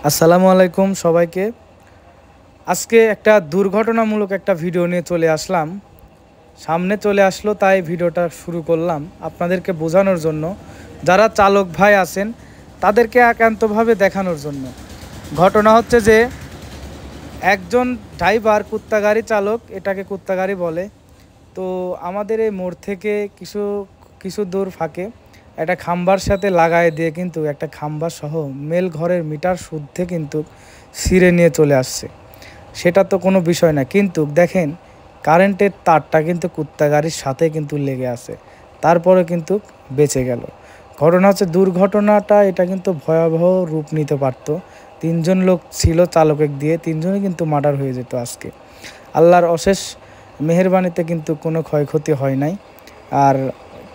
আসসালামু আলাইকুম সবাইকে। আজকে একটা দুর্ঘটনামূলক একটা ভিডিও নিয়ে চলে আসলাম। সামনে চলে আসলো তাই ভিডিওটা শুরু করলাম আপনাদেরকে বোঝানোর জন্য। যারা চালক ভাই আছেন তাদেরকে একান্তভাবে দেখানোর জন্য। ঘটনা হচ্ছে যে একজন ড্রাইভার কুত্তা গাড়ি চালক, এটাকে কুত্তা গাড়ি বলে। তো আমাদের এই মোড় থেকে কিছু কিছু দূর ফাঁকে একটা খাম্বার সাথে লাগায় দিয়ে কিন্তু একটা খাম্বা সহ মেল ঘরের মিটার শুদ্ধে কিন্তু ছিঁড়ে নিয়ে চলে আসছে। সেটা তো কোনো বিষয় না, কিন্তু দেখেন কারেন্টের তারটা কিন্তু কুত্তা গাড়ির সাথে কিন্তু লেগে আছে, তারপরে কিন্তু বেঁচে গেল। ঘটনা হচ্ছে দুর্ঘটনাটা এটা কিন্তু ভয়াবহ রূপ নিতে পারত। তিনজন লোক ছিল চালকের দিয়ে, তিনজনই কিন্তু মার্ডার হয়ে যেত আজকে। আল্লাহর অশেষ মেহেরবানিতে কিন্তু কোনো ক্ষয়ক্ষতি হয় নাই, আর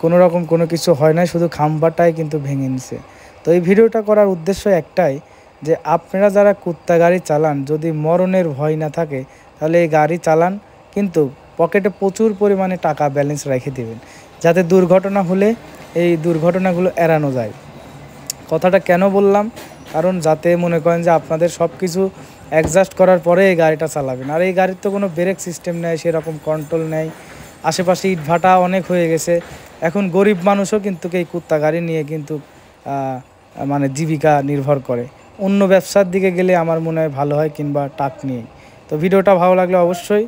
কোনো রকম কোনো কিছু হয় নাই, শুধু খাম্বাটাই কিন্তু ভেঙে নিছে। তো এই ভিডিওটা করার উদ্দেশ্য একটাই, যে আপনারা যারা কুত্তা গাড়ি চালান, যদি মরণের ভয় না থাকে তাহলে এই গাড়ি চালান, কিন্তু পকেটে প্রচুর পরিমাণে টাকা ব্যালেন্স রেখে দেবেন, যাতে দুর্ঘটনা হলে এই দুর্ঘটনাগুলো এড়ানো যায়। কথাটা কেন বললাম, কারণ যাতে মনে করেন যে আপনাদের সব কিছু অ্যাডজাস্ট করার পরে এই গাড়িটা চালাবেন। আর এই গাড়ির তো কোনো ব্রেক সিস্টেম নেই, সেরকম কন্ট্রোল নেই, আশেপাশে ইটভাটা অনেক হয়ে গেছে। এখন গরিব মানুষও কিন্তু এই কুত্তা গাড়ি নিয়ে কিন্তু মানে জীবিকা নির্ভর করে। অন্য ব্যবসার দিকে গেলে আমার মনে হয় ভালো হয়, কিংবা টাক নিয়ে। তো ভিডিওটা ভালো লাগলে অবশ্যই